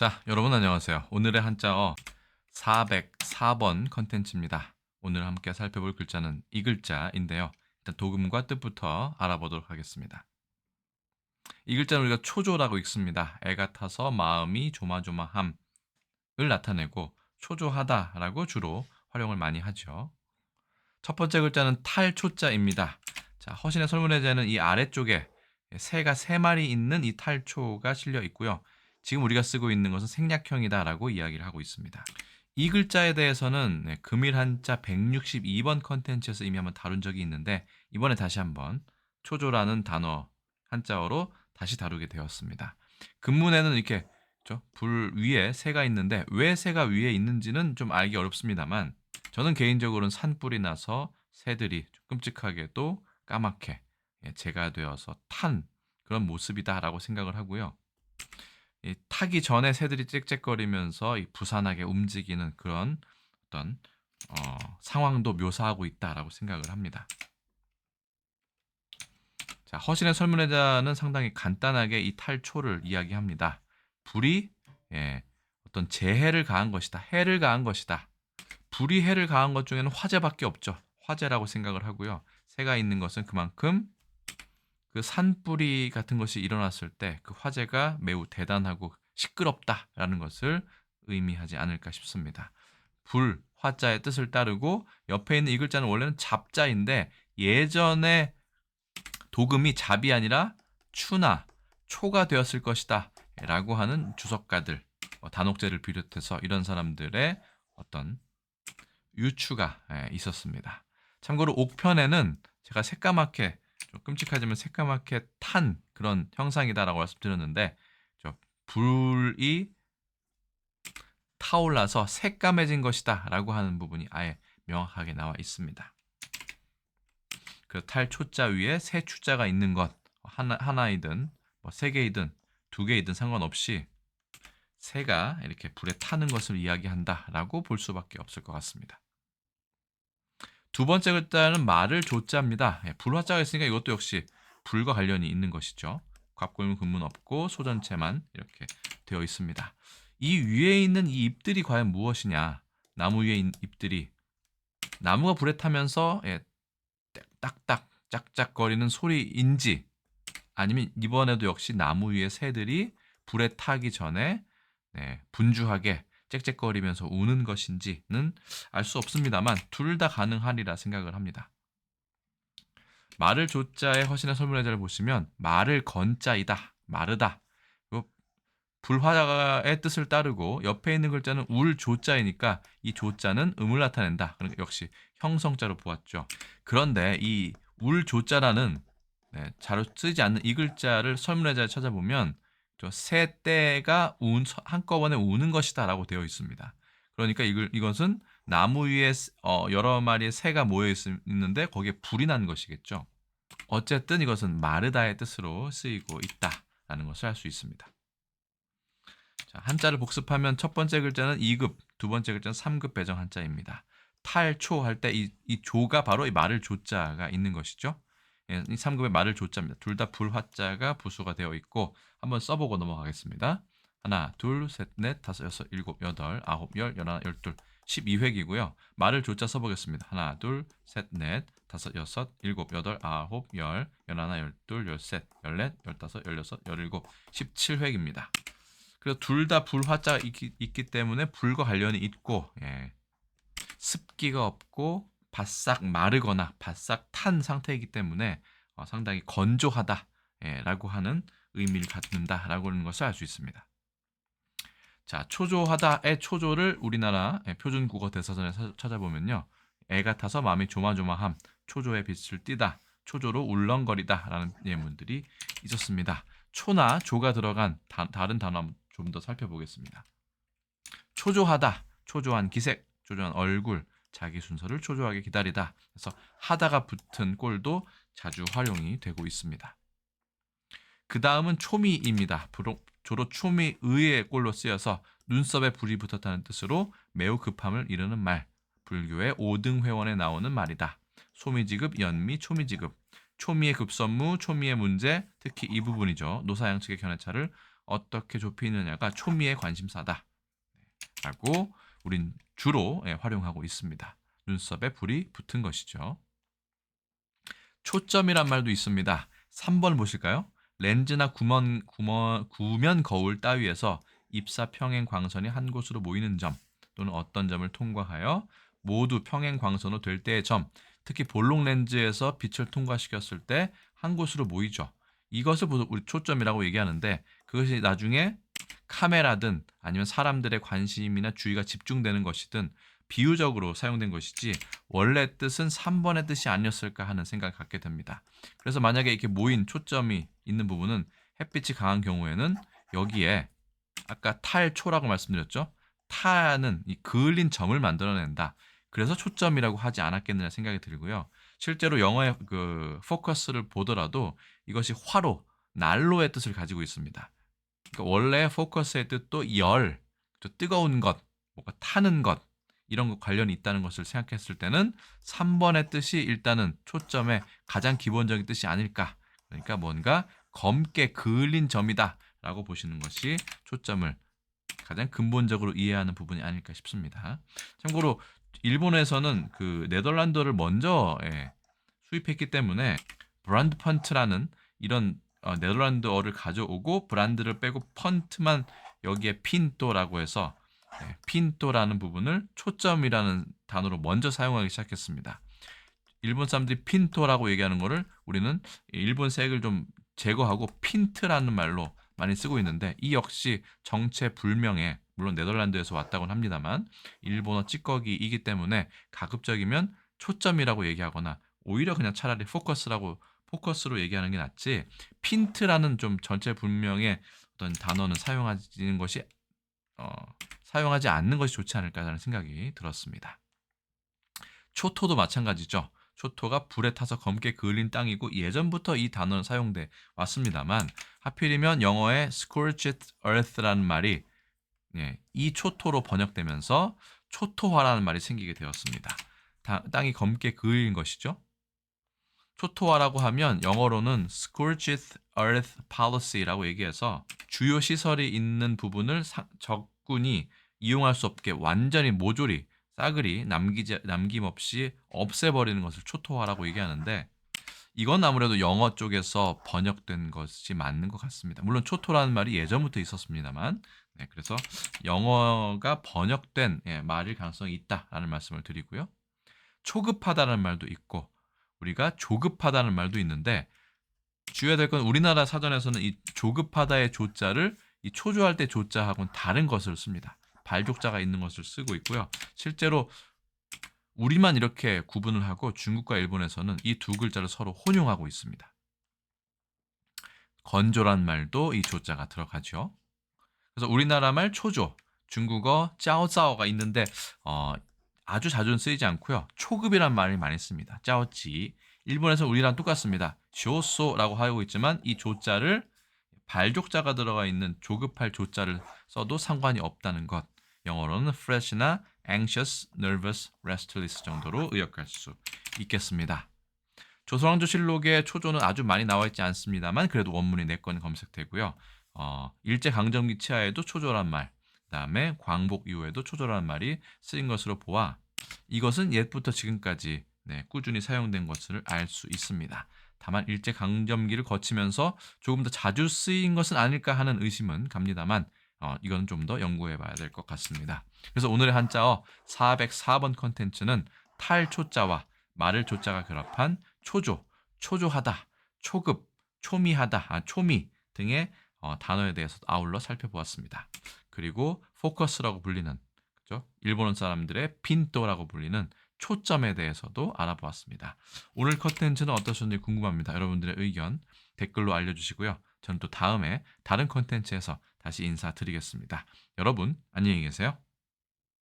자, 여러분 안녕하세요. 오늘의 한자어 404번 컨텐츠입니다. 오늘 함께 살펴볼 글자는 이 글자인데요. 일단 도금과 뜻부터 알아보도록 하겠습니다. 이 글자는 우리가 초조라고 읽습니다. 애가 타서 마음이 조마조마함을 나타내고 초조하다라고 주로 활용을 많이 하죠. 첫 번째 글자는 탈초자입니다. 자, 허신의 설문해자는 이 아래쪽에 새가 3마리 있는 이 탈초가 실려 있고요. 지금 우리가 쓰고 있는 것은 생략형이다라고 이야기를 하고 있습니다. 이 글자에 대해서는 금일 한자 162번 컨텐츠에서 이미 한번 다룬 적이 있는데 이번에 다시 한번 초조라는 단어 한자어로 다시 다루게 되었습니다. 금문에는 이렇게 불 위에 새가 있는데 왜 새가 위에 있는지는 좀 알기 어렵습니다만 저는 개인적으로는 산불이 나서 새들이 좀 끔찍하게도 까맣게 재가 되어서 탄 그런 모습이다라고 생각을 하고요. 이 타기 전에 새들이 짹짹거리면서 이 부산하게 움직이는 그런 어떤 상황도 묘사하고 있다라고 생각을 합니다. 자, 허신의 설문해자는 상당히 간단하게 이 탈초를 이야기합니다. 불이 어떤 재해를 가한 것이다. 해를 가한 것이다. 불이 해를 가한 것 중에는 화재밖에 없죠. 화재라고 생각을 하고요. 새가 있는 것은 그만큼 그 산불이 같은 것이 일어났을 때 그 화재가 매우 대단하고 시끄럽다라는 것을 의미하지 않을까 싶습니다. 불, 화자의 뜻을 따르고 옆에 있는 이 글자는 원래는 잡자인데 예전에 도금이 잡이 아니라 추나 초가 되었을 것이다 라고 하는 주석가들, 단옥제를 비롯해서 이런 사람들의 어떤 유추가 있었습니다. 참고로 옥편에는 제가 새까맣게 좀 끔찍하지만 새까맣게 탄 그런 형상이다라고 말씀드렸는데 불이 타올라서 새까매진 것이다 라고 하는 부분이 아예 명확하게 나와 있습니다. 그 탈초자 위에 새 추자가 있는 것 하나이든 세 개이든 두 개이든 상관없이 새가 이렇게 불에 타는 것을 이야기한다라고 볼 수밖에 없을 것 같습니다. 두 번째 글자는 말을 조자입니다. 불화자가 있으니까 이것도 역시 불과 관련이 있는 것이죠. 갑골문 근문 없고 소전체만 이렇게 되어 있습니다. 이 위에 있는 이 잎들이 과연 무엇이냐? 나무 위에 있는 잎들이 나무가 불에 타면서 딱딱 짝짝거리는 소리인지 아니면 이번에도 역시 나무 위에 새들이 불에 타기 전에 분주하게 짹짹거리면서 우는 것인지는 알 수 없습니다만 둘 다 가능하리라 생각을 합니다. 말을 조자의 허신의 설문해자를 보시면 말을 건자이다, 마르다. 불화의 뜻을 따르고 옆에 있는 글자는 울 조자이니까 이 조자는 음을 나타낸다. 그러니까 역시 형성자로 보았죠. 그런데 이 울 조자라는 잘 쓰지 않는 이 글자를 설문해자에 찾아보면 새 떼가 한꺼번에 우는 것이다라고 되어 있습니다. 그러니까 이것은 나무 위에 여러 마리의 새가 모여 있는데 거기에 불이 난 것이겠죠. 어쨌든 이것은 마르다의 뜻으로 쓰이고 있다라는 것을 알 수 있습니다. 자, 한자를 복습하면 첫 번째 글자는 2급, 두 번째 글자는 3급 배정 한자입니다. 탈초 할 때 이 조가 바로 이 말을 조자가 있는 것이죠. 이 3급의 말을 조자입니다. 둘 다 불화자가 부수가 되어 있고 한번 써보고 넘어가겠습니다. 하나, 둘, 셋, 넷, 다섯, 여섯, 일곱, 여덟, 아홉, 열, 열하나, 열둘, 12획이고요. 말을 조자 써보겠습니다. 하나, 둘, 셋, 넷, 다섯, 여섯, 일곱, 여덟, 아홉, 열, 열하나, 열둘, 열셋, 열넷, 열다섯, 열여섯, 열일곱, 17획입니다. 그래서 둘 다 불화자가 있기 때문에 불과 관련이 있고 습기가 없고 바싹 마르거나 바싹 탄 상태이기 때문에 상당히 건조하다라고 하는 의미를 갖는다라고 하는 것을 알 수 있습니다. 자, 초조하다의 초조를 우리나라 표준 국어 대사전에 찾아보면요. 애가 타서 마음이 조마조마함, 초조의 빛을 띠다, 초조로 울렁거리다 라는 예문들이 있었습니다. 초나 조가 들어간 다른 단어 좀 더 살펴보겠습니다. 초조하다, 초조한 기색, 초조한 얼굴, 자기 순서를 초조하게 기다리다. 그래서 하다가 붙은 꼴도 자주 활용이 되고 있습니다. 그 다음은 초미입니다. 주로 초미의의 꼴로 쓰여서 눈썹에 불이 붙었다는 뜻으로 매우 급함을 이르는 말. 불교의 5등 회원에 나오는 말이다. 소미지급, 연미, 초미지급. 초미의 급선무, 초미의 문제, 특히 이 부분이죠. 노사양측의 견해차를 어떻게 좁히느냐가 초미의 관심사다 라고 우린 주로 활용하고 있습니다. 눈썹에 불이 붙은 것이죠. 초점이란 말도 있습니다. 3번 보실까요? 렌즈나 구면 거울 따위에서 입사 평행 광선이 한 곳으로 모이는 점 또는 어떤 점을 통과하여 모두 평행 광선으로 될 때의 점, 특히 볼록 렌즈에서 빛을 통과시켰을 때 한 곳으로 모이죠. 이것을 우리 초점이라고 얘기하는데 그것이 나중에 카메라든 아니면 사람들의 관심이나 주의가 집중되는 것이든 비유적으로 사용된 것이지 원래 뜻은 3번의 뜻이 아니었을까 하는 생각을 갖게 됩니다. 그래서 만약에 이렇게 모인 초점이 있는 부분은 햇빛이 강한 경우에는 여기에 아까 탈초라고 말씀드렸죠. 타는 이 그을린 점을 만들어낸다. 그래서 초점이라고 하지 않았겠느냐 생각이 들고요. 실제로 영어의 그 포커스를 보더라도 이것이 화로, 난로의 뜻을 가지고 있습니다. 그러니까 원래 포커스의 뜻도 열, 뜨거운 것, 뭔가 타는 것 이런 거 관련이 있다는 것을 생각했을 때는 3번의 뜻이 일단은 초점의 가장 기본적인 뜻이 아닐까. 그러니까 뭔가 검게 그을린 점이다 라고 보시는 것이 초점을 가장 근본적으로 이해하는 부분이 아닐까 싶습니다. 참고로 일본에서는 그 네덜란드어를 먼저 수입했기 때문에 브란드 펀트라는 이런 네덜란드어를 가져오고 브란드를 빼고 펀트만 여기에 핀토라고 해서 핀토라는 부분을 초점이라는 단어로 먼저 사용하기 시작했습니다. 일본 사람들이 핀토라고 얘기하는 거를 우리는 일본 색을 좀 제거하고 핀트라는 말로 많이 쓰고 있는데 이 역시 정체불명의 물론 네덜란드에서 왔다고는 합니다만 일본어 찌꺼기이기 때문에 가급적이면 초점이라고 얘기하거나 오히려 그냥 차라리 포커스로 얘기하는 게 낫지 핀트라는 좀 정체불명의 어떤 단어는 사용하지 않는 것이 좋지 않을까라는 생각이 들었습니다. 초토도 마찬가지죠. 초토가 불에 타서 검게 그을린 땅이고 예전부터 이 단어는 사용돼 왔습니다만 하필이면 영어의 scorched earth라는 말이 이 초토로 번역되면서 초토화라는 말이 생기게 되었습니다. 땅이 검게 그을린 것이죠. 초토화라고 하면 영어로는 scorched earth policy라고 얘기해서 주요 시설이 있는 부분을 적군이 이용할 수 없게 완전히 모조리 싸그리 남김없이 없애버리는 것을 초토화라고 얘기하는데 이건 아무래도 영어 쪽에서 번역된 것이 맞는 것 같습니다. 물론 초토라는 말이 예전부터 있었습니다만 그래서 영어가 번역된 말일 가능성이 있다라는 말씀을 드리고요. 초급하다는 말도 있고 우리가 조급하다는 말도 있는데 주의해야 될 건 우리나라 사전에서는 이 조급하다의 조자를 이 초조할 때 조자하고는 다른 것을 씁니다. 발족자가 있는 것을 쓰고 있고요. 실제로 우리만 이렇게 구분을 하고 중국과 일본에서는 이 두 글자를 서로 혼용하고 있습니다. 건조란 말도 이 조자가 들어가죠. 그래서 우리나라 말 초조, 중국어 짜오짜오가 있는데 아주 자주는 쓰이지 않고요. 초급이란 말을 많이 씁니다. 짜오지. 일본에서 우리랑 똑같습니다. 쇼소라고 하고 있지만 이 조자를 발족자가 들어가 있는 조급할 조자를 써도 상관이 없다는 것. 영어로는 fresh나 anxious, nervous, restless 정도로 의역할 수 있겠습니다. 조선왕조실록의 초조는 아주 많이 나와 있지 않습니다만 그래도 원문이 4건 검색되고요. 일제강점기 치하에도 초조란 말, 그다음에 광복 이후에도 초조란 말이 쓰인 것으로 보아 이것은 옛부터 지금까지 꾸준히 사용된 것을 알 수 있습니다. 다만 일제강점기를 거치면서 조금 더 자주 쓰인 것은 아닐까 하는 의심은 갑니다만 이건 좀 더 연구해 봐야 될 것 같습니다. 그래서 오늘의 한자어 404번 컨텐츠는 탈초자와 말을 조자가 결합한 초조, 초조하다, 초급, 초미하다, 초미 등의 단어에 대해서 아울러 살펴보았습니다. 그리고 포커스라고 불리는 그죠? 일본 사람들의 핀토라고 불리는 초점에 대해서도 알아보았습니다. 오늘 컨텐츠는 어떠셨는지 궁금합니다. 여러분들의 의견 댓글로 알려주시고요. 저는 또 다음에 다른 컨텐츠에서 다시 인사드리겠습니다. 여러분 안녕히 계세요.